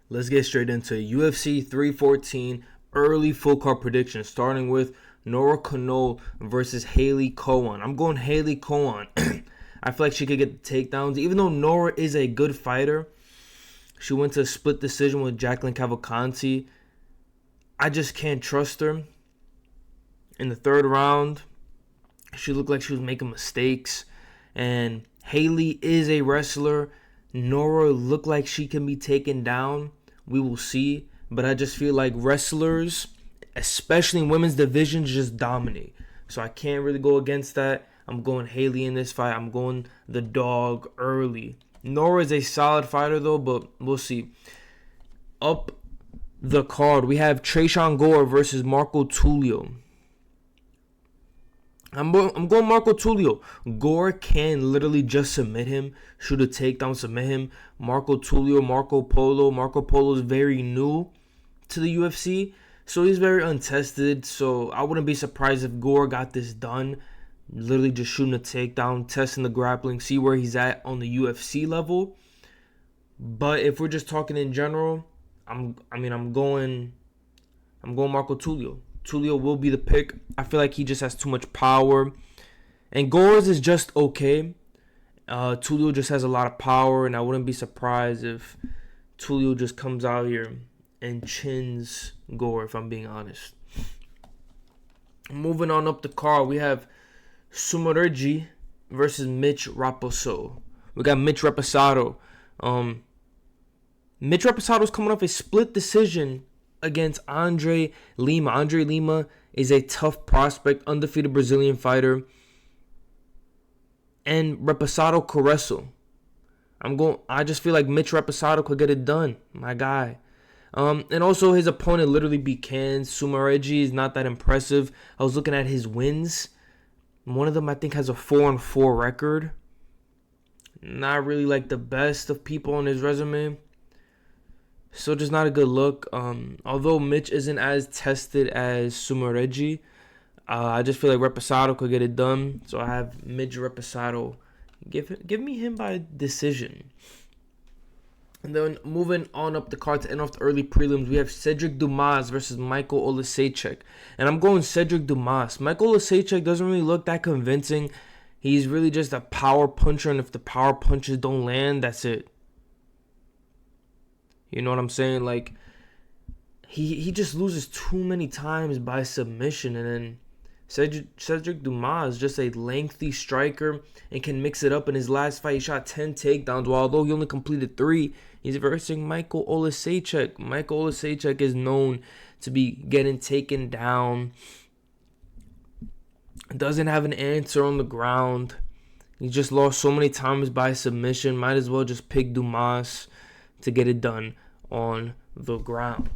Let's get straight into UFC 314 early full card predictions, starting with Nora Kano versus Haley Cohen. I'm going Haley Cohen. I feel like she could get the takedowns. Even though Nora is a good fighter, she went to a split decision with Jacqueline Cavalcanti. I just can't trust her. In the third round, she looked like she was making mistakes. And Haley is a wrestler. Nora looked like she can be taken down. We will see. But I just feel like wrestlers, especially in women's divisions, just dominate. So I can't really go against that. I'm going Haley in this fight. I'm going the dog early. Nora is a solid fighter though, but we'll see. Up the card, we have Tresean Gore versus Marco Tulio. I'm going Marco Tulio. Gore can literally just submit him, shoot a takedown, submit him. Marco Tulio, Marco Polo. Marco Polo is very new to the UFC, so he's very untested. So I wouldn't be surprised if Gore got this done. Literally just shooting a takedown, testing the grappling, see where he's at on the UFC level. But if we're just talking in general, I'm going Marco Tulio. Tulio will be the pick. I feel like he just has too much power. And Gore's is just okay. Tulio just has a lot of power, and I wouldn't be surprised if Tulio just comes out here and chins Gore, if I'm being honest. Moving on up the card, we have Summerji versus Mitch Raposo. We got Mitch Raposado. Mitch Raposado's coming off a split decision against Andre Lima. Andre Lima is a tough prospect, undefeated Brazilian fighter. And Raposado could wrestle. I just feel like Mitch Raposado could get it done. My guy. And also his opponent literally beat Can. Summerji is not that impressive. I was looking at his wins. One of them I think has a 4-4 record. Not really like the best of people on his resume. So just not a good look. Although Mitch isn't as tested as Summerji, I just feel like Raposado could get it done. So I have Mitch Raposado. Give me him by decision. And then moving on up the card to end off the early prelims, we have Cedric Dumas versus Michael Olasejczak. And I'm going Cedric Dumas. Michael Olasejczak doesn't really look that convincing. He's really just a power puncher, and if the power punches don't land, that's it. You know what I'm saying? Like, he just loses too many times by submission. And then Cedric Dumas is just a lengthy striker and can mix it up. In his last fight, he shot 10 takedowns. Although he only completed 3, he's versing Michael Olasejczak. Michael Olasejczak is known to be getting taken down. Doesn't have an answer on the ground. He just lost so many times by submission. Might as well just pick Dumas to get it done on the ground.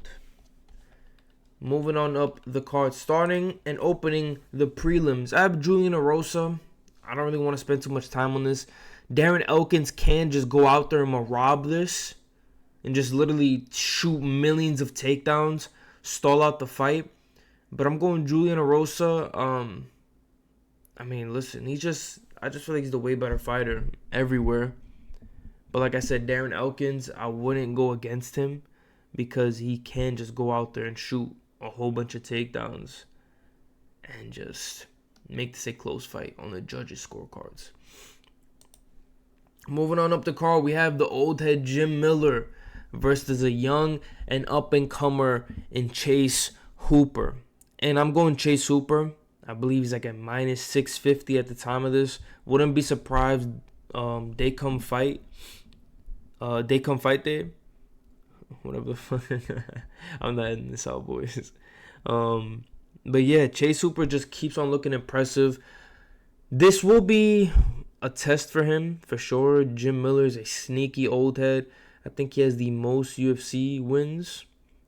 Moving on up the card, starting and opening the prelims, I have Julian Erosa. I don't really want to spend too much time on this. Darren Elkins can just go out there and rob this and just literally shoot millions of takedowns, stall out the fight. But I'm going Julian Erosa. Listen, I just feel like he's the way better fighter everywhere. But like I said, Darren Elkins, I wouldn't go against him because he can just go out there and shoot a whole bunch of takedowns and just make this a close fight on the judges' scorecards. Moving on up the card, we have the old head Jim Miller versus a young and up-and-comer in Chase Hooper. And I'm going Chase Hooper. I believe he's like at minus 650 at the time of this. Wouldn't be surprised they come fight day. Whatever the fuck. I'm not editing this out, boys. But yeah, Chase Hooper just keeps on looking impressive. This will be a test for him, for sure. Jim Miller is a sneaky old head. I think he has the most UFC wins.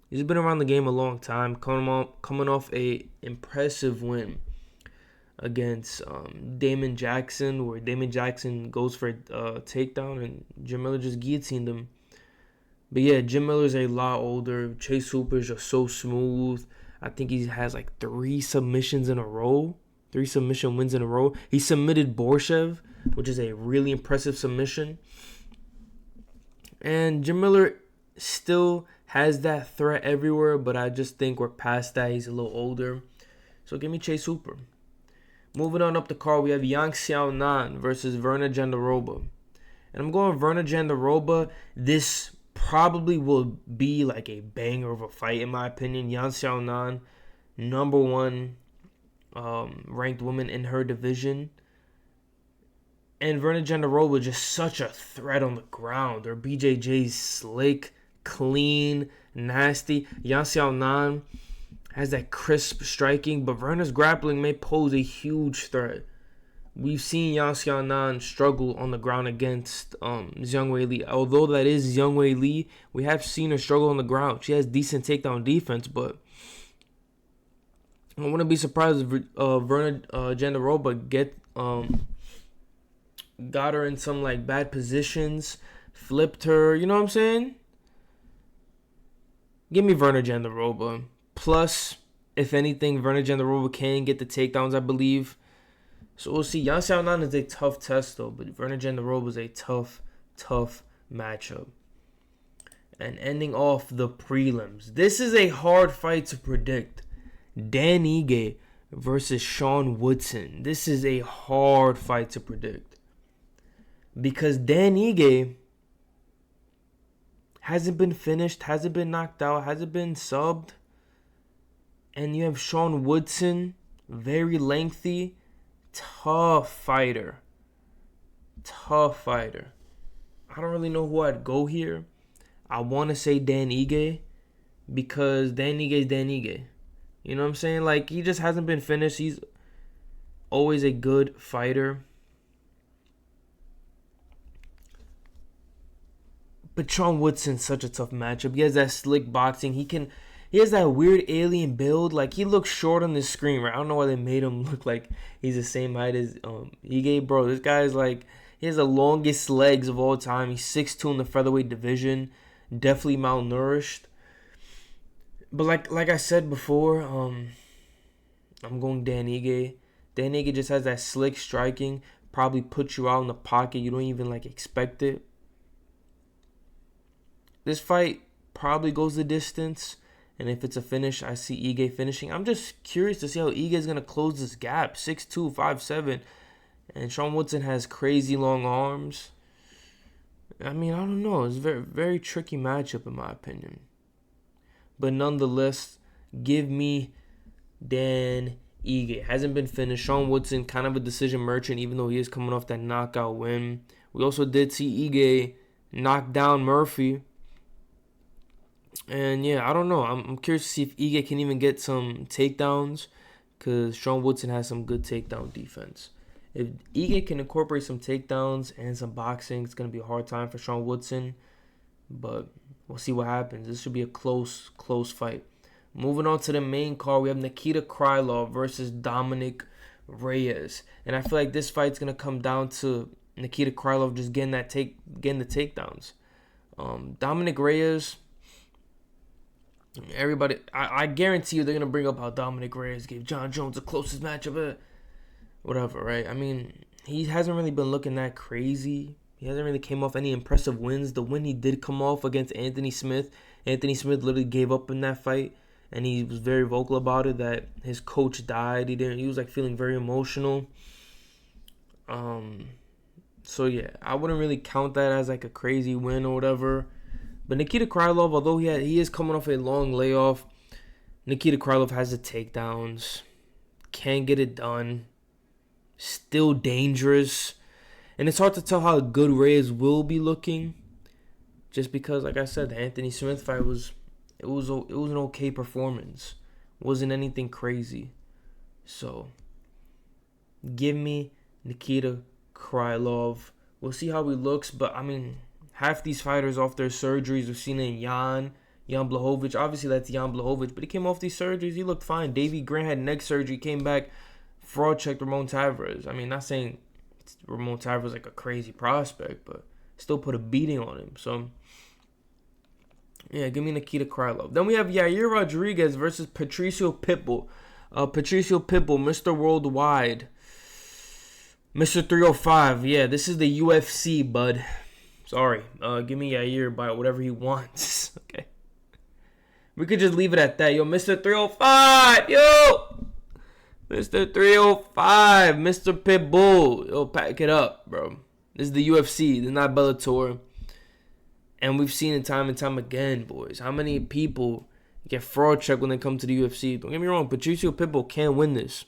He's been around the game a long time, coming off a impressive win against Damon Jackson, where Damon Jackson goes for a takedown and Jim Miller just guillotined him. But yeah, Jim Miller's a lot older. Chase Hooper's just so smooth. I think he has like 3 submissions in a row. 3 submission wins in a row. He submitted Borshev, which is a really impressive submission. And Jim Miller still has that threat everywhere, but I just think we're past that. He's a little older. So give me Chase Hooper. Moving on up the card, we have Yang Xiaonan versus Verna Jandiroba. And I'm going Verna Jandiroba. This probably will be like a banger of a fight, in my opinion. Yang Xiaonan, number one ranked woman in her division. And Verna Jandiroba just such a threat on the ground. Her BJJ's slick, clean, nasty. Yang Xiaonan has that crisp striking, but Verna's grappling may pose a huge threat. We've seen Yang Xiaonan struggle on the ground against Zhang Weili. Although that is Zhang Weili, we have seen her struggle on the ground. She has decent takedown defense, but I wouldn't be surprised if Verna Jandiroba got her in some like bad positions, flipped her. You know what I'm saying? Give me Verna Jandiroba. Plus, if anything, Verna Jandiroba can get the takedowns, I believe. So we'll see. Yang Xiaonan is a tough test, though. But Verna Jandiroba is a tough matchup. And ending off the prelims. This is a hard fight to predict. Dan Ige versus Sean Woodson. This is a hard fight to predict. Because Dan Ige hasn't been finished, hasn't been knocked out, hasn't been subbed. And you have Sean Woodson, very lengthy, tough fighter. I don't really know who I'd go here. I want to say Dan Ige because Dan Ige is Dan Ige. You know what I'm saying? Like, he just hasn't been finished. He's always a good fighter. But Sean Woodson's such a tough matchup. He has that slick boxing. He has that weird alien build. Like, he looks short on the screen, right? I don't know why they made him look like he's the same height as Ige. Bro, this guy is like, he has the longest legs of all time. He's 6'2" in the featherweight division. Definitely malnourished. But like I said before, I'm going Dan Ige. Dan Ige just has that slick striking. Probably puts you out in the pocket. You don't even like expect it. This fight probably goes the distance. And if it's a finish, I see Ige finishing. I'm just curious to see how Ige is going to close this gap. 6'2", 5'7". And Sean Woodson has crazy long arms. I mean, I don't know. It's a very, very tricky matchup in my opinion. But nonetheless, give me Dan Ige. Hasn't been finished. Sean Woodson, kind of a decision merchant, even though he is coming off that knockout win. We also did see Ige knock down Murphy. And yeah, I don't know. I'm curious to see if Ige can even get some takedowns, because Sean Woodson has some good takedown defense. If Ige can incorporate some takedowns and some boxing, it's going to be a hard time for Sean Woodson. But we'll see what happens. This should be a close fight. Moving on to the main card, we have Nikita Krylov versus Dominic Reyes. And I feel like this fight's going to come down to Nikita Krylov just getting the takedowns. Dominic Reyes, everybody, I guarantee you they're going to bring up how Dominic Reyes gave John Jones the closest matchup. Whatever, right? I mean, he hasn't really been looking that crazy. He hasn't really came off any impressive wins. The win he did come off against Anthony Smith literally gave up in that fight. And he was very vocal about it, that his coach died. He was like feeling very emotional. So yeah, I wouldn't really count that as like a crazy win or whatever. But Nikita Krylov, although he is coming off a long layoff, Nikita Krylov has the takedowns, can get it done, still dangerous. And it's hard to tell how good Reyes will be looking, just because, like I said, the Anthony Smith fight was an okay performance. Wasn't anything crazy. So give me Nikita Krylov. We'll see how he looks, but I mean, half these fighters off their surgeries. We've seen it in Jan Blachowicz. Obviously, that's Jan Blachowicz, but he came off these surgeries. He looked fine. Davey Grant had neck surgery, came back, fraud checked Ramon Tavares. I mean, not saying Ramon Tavares was like a crazy prospect, but still put a beating on him. So yeah, give me Nikita Krylov. Then we have Yair Rodriguez versus Patricio Pitbull. Patricio Pitbull, Mr. Worldwide, Mr. 305. Yeah, this is the UFC, bud. Sorry. Give me Yair by whatever he wants. Okay. We could just leave it at that. Yo, Mr. 305. Yo. Mr. 305. Mr. Pitbull. Yo, pack it up, bro. This is the UFC. This is not Bellator. And we've seen it time and time again, boys. How many people get fraud checked when they come to the UFC? Don't get me wrong. Patricio Pitbull can win this.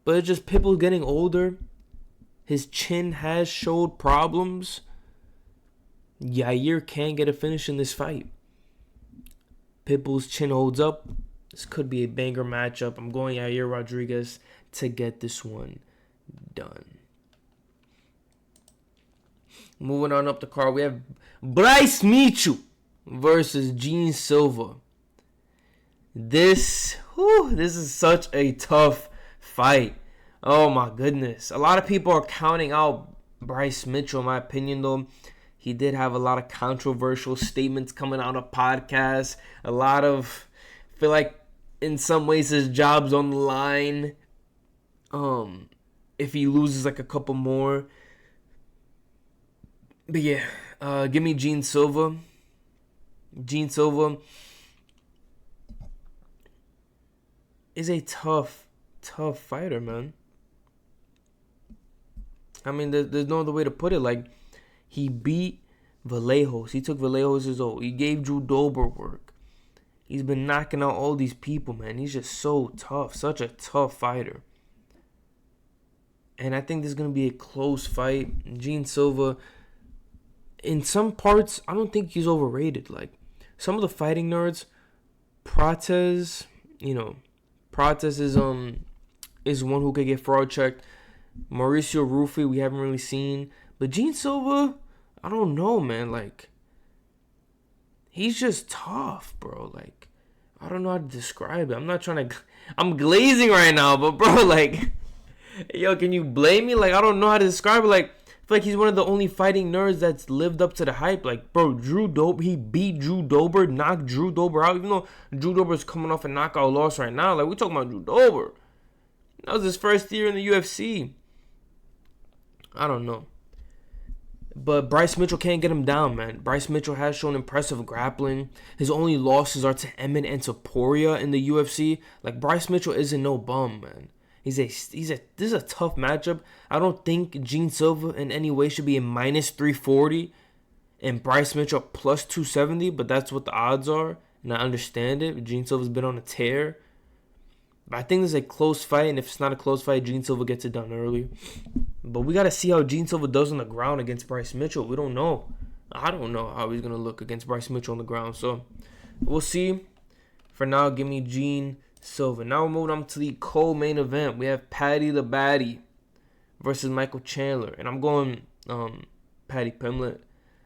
But it's just Pitbull getting older. His chin has showed problems. Yair can get a finish in this fight. Pitbull's chin holds up. This could be a banger matchup. I'm going Yair Rodriguez to get this one done. Moving on up the card, we have Bryce Mitchell versus Gene Silva. This is such a tough fight. Oh my goodness. A lot of people are counting out Bryce Mitchell, in my opinion, though. He did have a lot of controversial statements coming out of podcasts. I feel like in some ways his job's on the line. If he loses like a couple more. But yeah, give me Gene Silva. Gene Silva is a tough fighter, man. I mean, there's no other way to put it. Like, he beat Vallejos. He took Vallejos' old. He gave Drew Dober work. He's been knocking out all these people, man. He's just so tough. Such a tough fighter. And I think this is going to be a close fight. Gene Silva, in some parts, I don't think he's overrated. Like, some of the fighting nerds, Prates is one who could get fraud checked. Mauricio Rufy, we haven't really seen. But Gene Silva, I don't know, man. Like, he's just tough, bro. Like, I don't know how to describe it. I'm glazing right now, but bro, like, yo, can you blame me? Like, I don't know how to describe it. Like, I feel like he's one of the only fighting nerds that's lived up to the hype. Like, bro, he beat Drew Dober, knocked Drew Dober out. Even though Drew Dober's coming off a knockout loss right now. Like, we talking about Drew Dober. That was his first year in the UFC. I don't know. But Bryce Mitchell can't get him down, man. Bryce Mitchell has shown impressive grappling. His only losses are to Emmett and Topuria in the UFC. Like, Bryce Mitchell isn't no bum, man. This is a tough matchup. I don't think Gene Silva in any way should be a minus 340 and Bryce Mitchell plus 270, but that's what the odds are, and I understand it. Gene Silva's been on a tear. But I think this is a close fight, and if it's not a close fight, Gene Silva gets it done early. But we got to see how Gene Silva does on the ground against Bryce Mitchell. We don't know. I don't know how he's going to look against Bryce Mitchell on the ground. So, we'll see. For now, give me Gene Silva. Now we're moving on to the co-main event. We have Paddy the Baddy versus Michael Chandler. And I'm going Paddy Pimblett.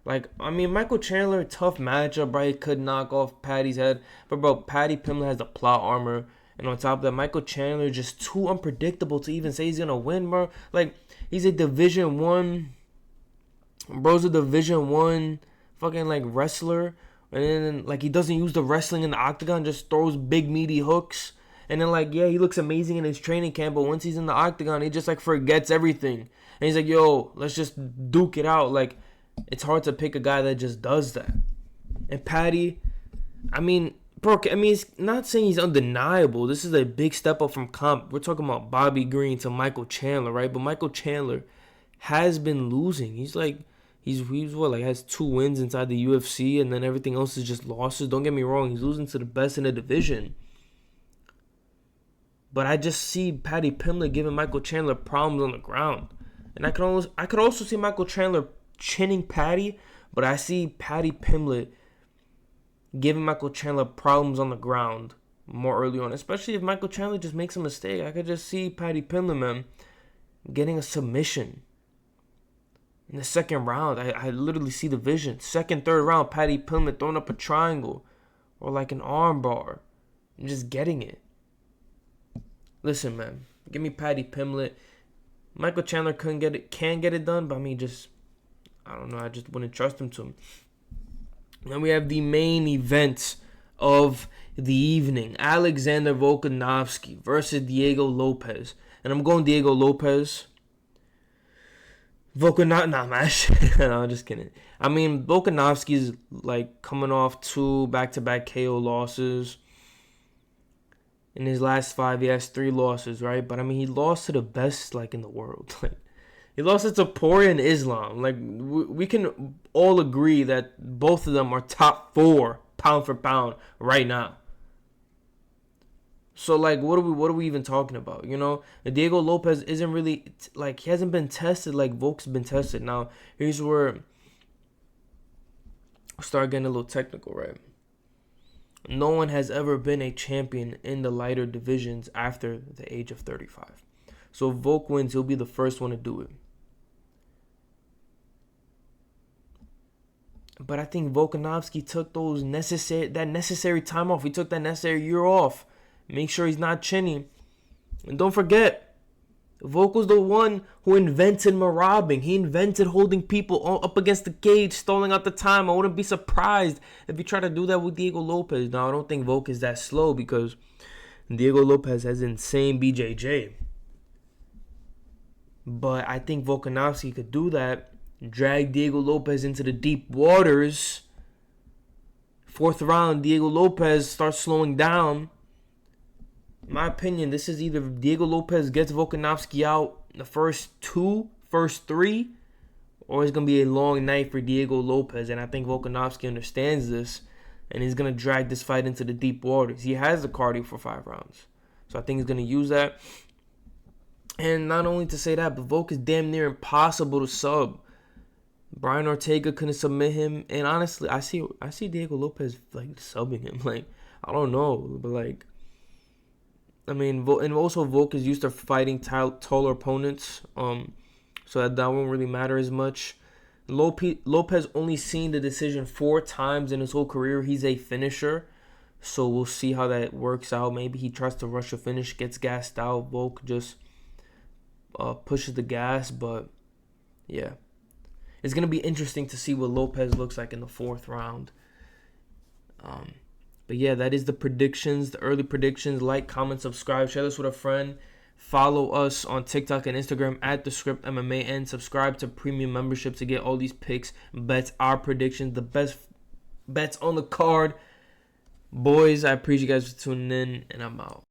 Like, I mean, Michael Chandler, tough matchup, bro. He could knock off Paddy's head. But, bro, Paddy Pimblett has the plot armor. And on top of that, Michael Chandler just too unpredictable to even say he's going to win, bro. Like, he's a Division 1. Bro's a Division 1 fucking, like, wrestler. And then, like, he doesn't use the wrestling in the octagon. Just throws big, meaty hooks. And then, like, yeah, he looks amazing in his training camp. But once he's in the octagon, he just, like, forgets everything. And he's like, yo, let's just duke it out. Like, it's hard to pick a guy that just does that. And Paddy, I mean, bro, it's not saying he's undeniable. This is a big step up from comp. We're talking about Bobby Green to Michael Chandler, right? But Michael Chandler has been losing. He's what, like, has 2 wins inside the UFC, and then everything else is just losses. Don't get me wrong, he's losing to the best in the division. But I just see Paddy Pimblett giving Michael Chandler problems on the ground. And I could also see Michael Chandler chinning Paddy, but I see Paddy Pimblett giving Michael Chandler problems on the ground more early on. Especially if Michael Chandler just makes a mistake. I could just see Paddy Pimblett, man, getting a submission in the second round. I literally see the vision. Second, third round, Paddy Pimblett throwing up a triangle or like an arm bar and just getting it. Listen, man, give me Paddy Pimblett. Michael Chandler can get it done, but I mean, I don't know. I just wouldn't trust him to. Then we have the main event of the evening. Alexander Volkanovski versus Diego Lopes. And I'm going Diego Lopes. Volkanovski, nah, man. No, I'm just kidding. I mean, Volkanovski's like coming off 2 back-to-back KO losses. In his last 5, he has 3 losses, right? But I mean, he lost to the best like in the world. Like, he lost to Topuria and Islam. Like, we can all agree that both of them are top 4 pound for pound right now. So like, what are we even talking about? You know, Diego Lopes isn't really like, he hasn't been tested like Volk's been tested. Now here's where I start getting a little technical, right? No one has ever been a champion in the lighter divisions after the age of 35. So if Volk wins, he'll be the first one to do it. But I think Volkanovski took that necessary time off. He took that necessary year off. Make sure he's not chinny. And don't forget, Volk was the one who invented marabbing. He invented holding people up against the cage, stalling out the time. I wouldn't be surprised if he tried to do that with Diego Lopes. Now, I don't think Volk is that slow because Diego Lopes has insane BJJ. But I think Volkanovski could do that, drag Diego Lopes into the deep waters. 4th round, Diego Lopes starts slowing down. In my opinion, this is either Diego Lopes gets Volkanovski out the first 3, or it's going to be a long night for Diego Lopes. And I think Volkanovski understands this, and he's going to drag this fight into the deep waters. He has the cardio for 5 rounds. So I think he's going to use that. And not only to say that, but Volk is damn near impossible to sub. Brian Ortega couldn't submit him. And honestly, I see Diego Lopes like subbing him. Like, I don't know. But like, I mean, and also Volk is used to fighting taller opponents, so that won't really matter as much. Lopes only seen the decision 4 times in his whole career. He's a finisher, so we'll see how that works out. Maybe he tries to rush a finish, gets gassed out. Volk just pushes the gas, but yeah. It's going to be interesting to see what Lopes looks like in the 4th round. But yeah, that is the predictions, the early predictions. Like, comment, subscribe, share this with a friend. Follow us on TikTok and Instagram at The Script MMA, and subscribe to premium membership to get all these picks, bets, our predictions, the best bets on the card. Boys, I appreciate you guys for tuning in, and I'm out.